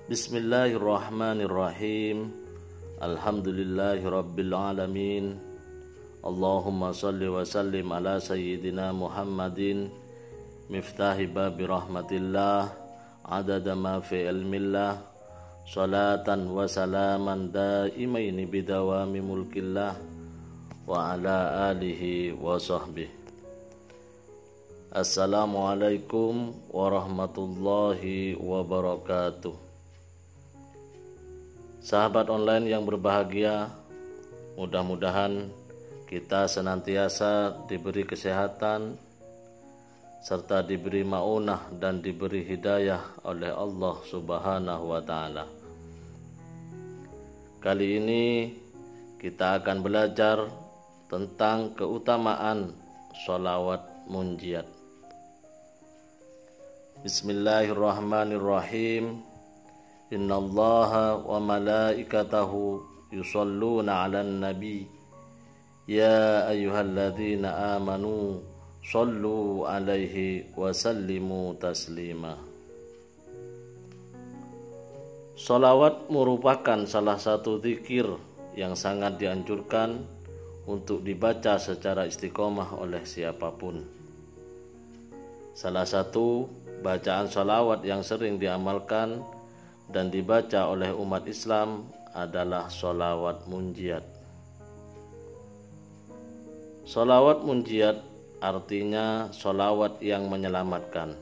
Bismillahirrahmanirrahim. Alhamdulillahirabbil alamin. Allahumma shalli wa sallim ala sayyidina Muhammadin miftahi babi rahmatillah adada ma fi ilmillah salatan wa salaman daimaini bidawami mulkillah wa ala alihi wa sahbihi. Assalamualaikum warahmatullahi wabarakatuh. Sahabat online yang berbahagia, mudah-mudahan kita senantiasa diberi kesehatan serta diberi maunah dan diberi hidayah oleh Allah Subhanahu wa Ta'ala. Kali ini kita akan belajar tentang keutamaan sholawat munjiat. Bismillahirrahmanirrahim. Innallaha wa malaikatahu yusalluna 'alan nabi ya ayyuhalladzina amanu shallu 'alaihi wa sallimu taslima. Sholawat merupakan salah satu zikir yang sangat dianjurkan untuk dibaca secara istiqomah oleh siapapun. Salah satu bacaan sholawat yang sering diamalkan dan dibaca oleh umat Islam adalah sholawat munjiat. Sholawat munjiat artinya sholawat yang menyelamatkan,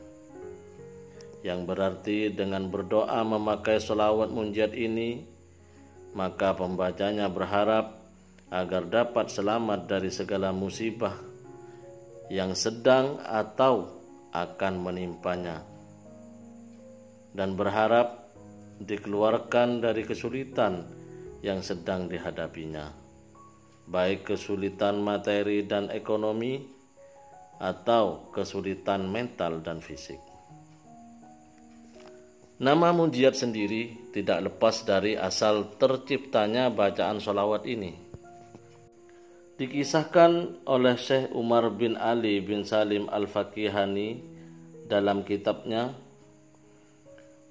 yang berarti dengan berdoa memakai sholawat munjiat ini, maka pembacanya berharap agar dapat selamat dari segala musibah yang sedang atau akan menimpanya, dan berharap dikeluarkan dari kesulitan yang sedang dihadapinya, baik kesulitan materi dan ekonomi atau kesulitan mental dan fisik. Nama munjiat sendiri tidak lepas dari asal terciptanya bacaan sholawat ini. Dikisahkan oleh Syekh Umar bin Ali bin Salim Al-Fakihani dalam kitabnya.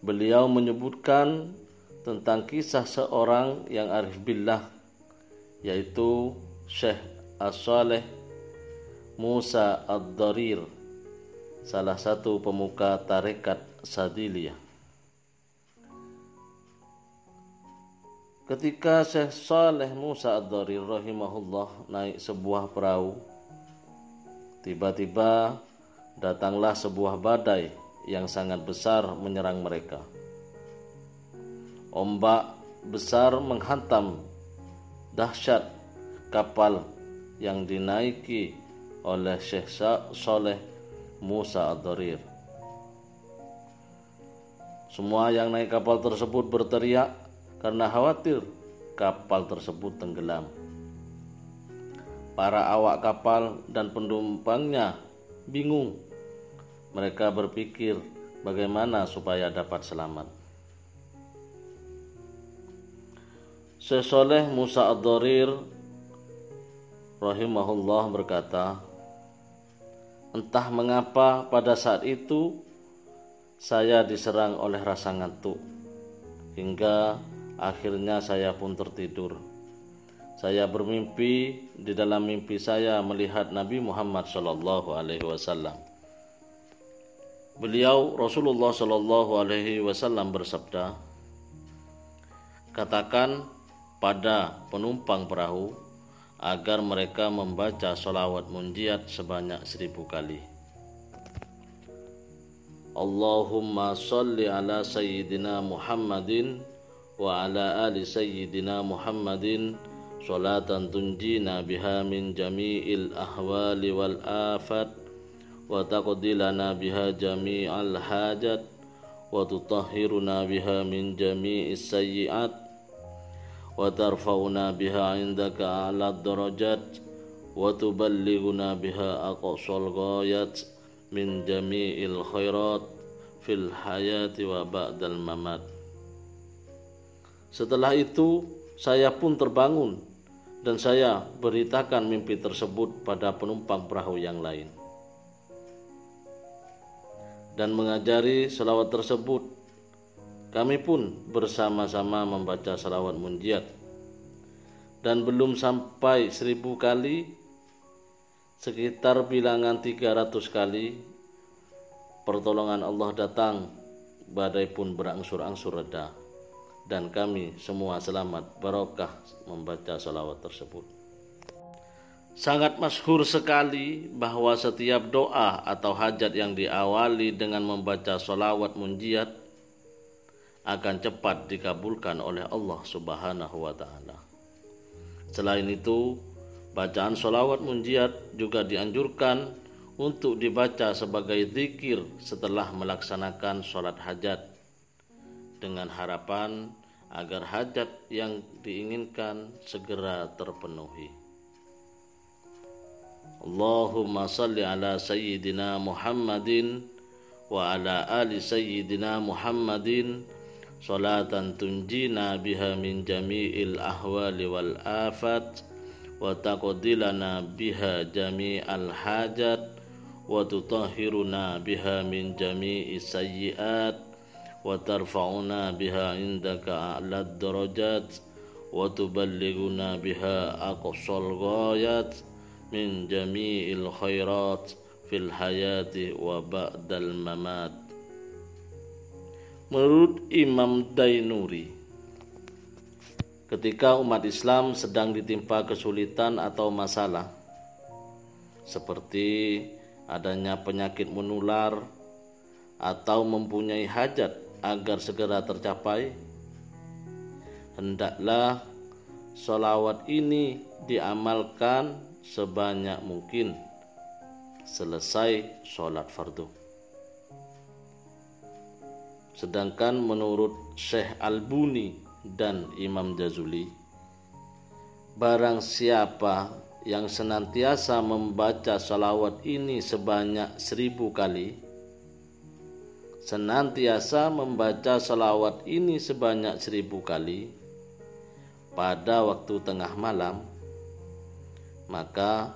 Beliau menyebutkan tentang kisah seorang yang arif billah, yaitu Syekh As-Saleh Musa Ad-Darir, salah satu pemuka tarekat Sadiliyah. Ketika Syekh Saleh Musa Ad-Darir rahimahullah naik sebuah perahu, tiba-tiba datanglah sebuah badai yang sangat besar menyerang mereka. Ombak besar menghantam dahsyat kapal yang dinaiki oleh Syekh Saleh Musa Ad-Darir. Semua yang naik kapal tersebut berteriak karena khawatir kapal tersebut tenggelam. Para awak kapal dan penumpangnya bingung. Mereka berpikir bagaimana supaya dapat selamat. Syekh Saleh Musa Ad-Darir rahimahullah berkata, entah mengapa pada saat itu saya diserang oleh rasa ngantuk, hingga akhirnya saya pun tertidur. Saya bermimpi, di dalam mimpi saya melihat Nabi Muhammad SAW. Beliau Rasulullah SAW bersabda, katakan pada penumpang perahu agar mereka membaca sholawat munjiat sebanyak 1000 kali. Allahumma sholli ala sayyidina Muhammadin wa ala ali sayyidina Muhammadin sholatan tunjina biha min jami'il ahwali wal afat wa taqdilana biha jami'al hajat wa tutahhiruna biha min jami'is sayyi'at wa tarfa'una biha indaka a'la darajat wa tuballighuna biha aqsal ghayat min jami'il khairat fil hayati wa ba'dal mamat. Setelah itu saya pun terbangun dan saya beritakan mimpi tersebut pada penumpang perahu yang lain dan mengajari salawat tersebut. Kami pun bersama-sama membaca salawat munjiat dan belum sampai 1000 kali, sekitar bilangan 300 kali, pertolongan Allah datang, badai pun berangsur-angsur reda dan kami semua selamat barokah membaca salawat tersebut. Sangat masyhur sekali bahwa setiap doa atau hajat yang diawali dengan membaca salawat munjiat akan cepat dikabulkan oleh Allah Subhanahu wa ta'ala. Selain itu, bacaan salawat munjiat juga dianjurkan untuk dibaca sebagai zikir setelah melaksanakan sholat hajat, dengan harapan agar hajat yang diinginkan segera terpenuhi. Allahumma salli ala sayyidina Muhammadin wa ala ali sayyidina Muhammadin salatan tunjina biha min jami'il ahwali wal afat wa taqdilana biha jami'al hajat wa tutahhiruna biha min jami'i sayyi'at wa tarfa'una biha indaka a'lad darajat wa tuballighuna biha aqsal ghayat min jami'il khairat fil hayati wa ba'dal mamat. Menurut Imam Dainuri, ketika umat Islam sedang ditimpa kesulitan atau masalah seperti adanya penyakit menular atau mempunyai hajat agar segera tercapai, hendaklah sholawat ini diamalkan sebanyak mungkin selesai sholat fardu. Sedangkan menurut Syekh Al-Buni dan Imam Jazuli, barang siapa yang senantiasa membaca salawat ini sebanyak 1000 kali, senantiasa membaca salawat ini sebanyak 1000 kali pada waktu tengah malam, maka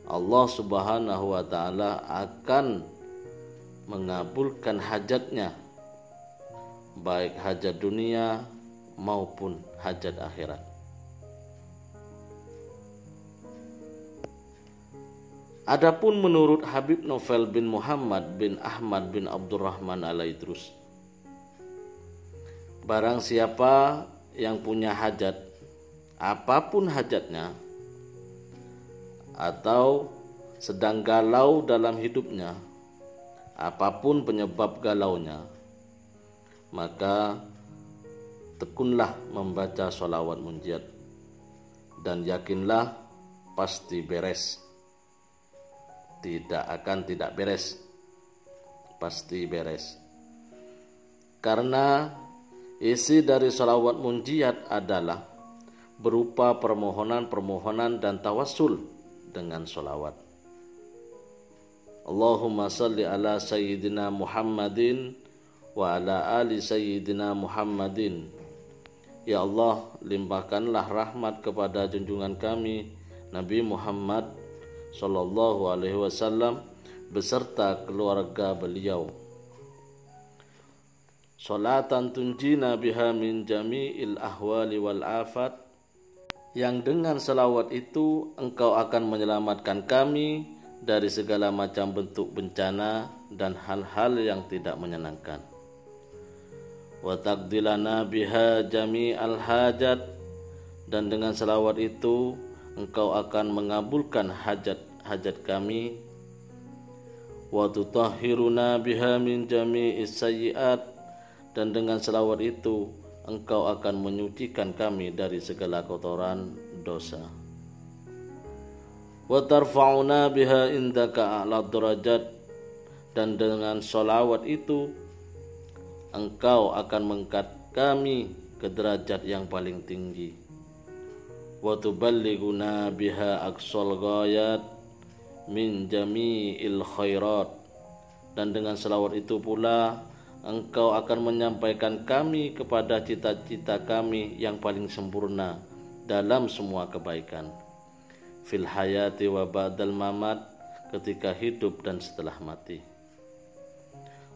Allah Subhanahu wa ta'ala akan mengabulkan hajatnya, baik hajat dunia maupun hajat akhirat. Adapun menurut Habib Novel bin Muhammad bin Ahmad bin Abdurrahman Al-Idrus, barang siapa yang punya hajat, apapun hajatnya, atau sedang galau dalam hidupnya, apapun penyebab galaunya, maka tekunlah membaca sholawat munjiat dan yakinlah pasti beres. Tidak akan tidak beres, pasti beres. Karena isi dari sholawat munjiat adalah berupa permohonan-permohonan dan tawassul dengan sholawat. Allahumma salli ala sayyidina Muhammadin wa ala ali sayyidina Muhammadin. Ya Allah, limpahkanlah rahmat kepada junjungan kami Nabi Muhammad sallallahu alaihi wasallam beserta keluarga beliau. Salatan tunjina biha min jami'il ahwali wal afat, yang dengan selawat itu engkau akan menyelamatkan kami dari segala macam bentuk bencana dan hal-hal yang tidak menyenangkan. Wa taqdilana biha jami'al hajat, dan dengan selawat itu engkau akan mengabulkan hajat-hajat kami. Wa tutahhiruna biha min jami'is sayyi'at, dan dengan selawat itu engkau akan menyucikan kami dari segala kotoran dosa. Wa tarfa'una biha indaka a'la darajat, dan dengan selawat itu engkau akan mengangkat kami ke derajat yang paling tinggi. Wa tuballighuna biha aqsal ghayat min jami'il khairat, dan dengan selawat itu pula Engkau akan menyampaikan kami kepada cita-cita kami yang paling sempurna dalam semua kebaikan, fil hayati wa ba'dal mamat, ketika hidup dan setelah mati.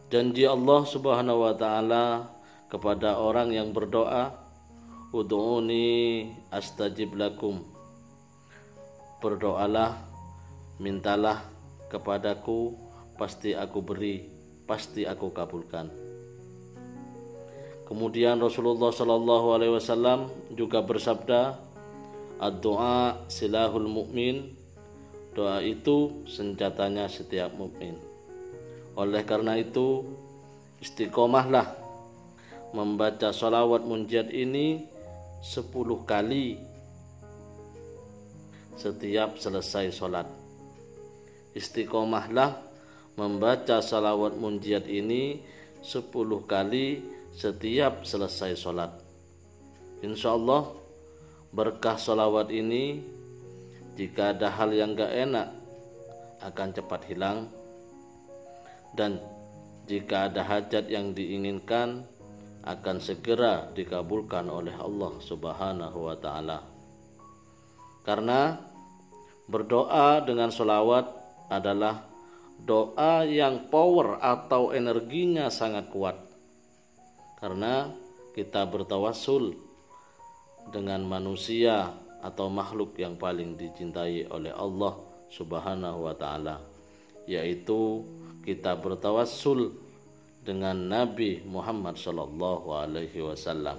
Janji Allah Subhanahu wa ta'ala kepada orang yang berdoa, ud'uni astajib lakum, berdoalah, mintalah kepadaku, pasti aku beri, pasti aku kabulkan. Kemudian Rasulullah SAW juga bersabda, ad-du'a silahul mu'min, doa itu senjatanya setiap mukmin. Oleh karena itu, istiqomahlah membaca sholawat munjiat ini 10 kali setiap selesai sholat. Istiqomahlah membaca sholawat munjiat ini 10 kali setiap selesai sholat. Insya Allah berkah sholawat ini, jika ada hal yang gak enak akan cepat hilang, dan jika ada hajat yang diinginkan akan segera dikabulkan oleh Allah Subhanahu wa ta'ala. Karena berdoa dengan sholawat adalah doa yang power atau energinya sangat kuat. Karena kita bertawassul dengan manusia atau makhluk yang paling dicintai oleh Allah Subhanahu wa ta'ala, yaitu kita bertawassul dengan Nabi Muhammad sallallahu alaihi wasallam.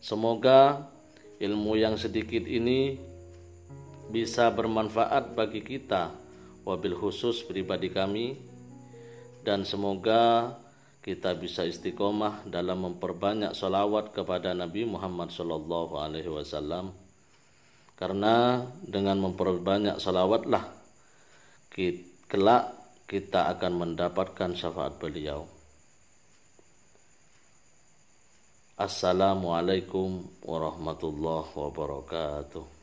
Semoga ilmu yang sedikit ini bisa bermanfaat bagi kita, wabil khusus pribadi kami, dan semoga kita bisa istiqomah dalam memperbanyak sholawat kepada Nabi Muhammad sallallahu alaihi wasallam. Karena dengan memperbanyak sholawatlah kelak kita akan mendapatkan syafaat beliau. Assalamualaikum warahmatullahi wabarakatuh.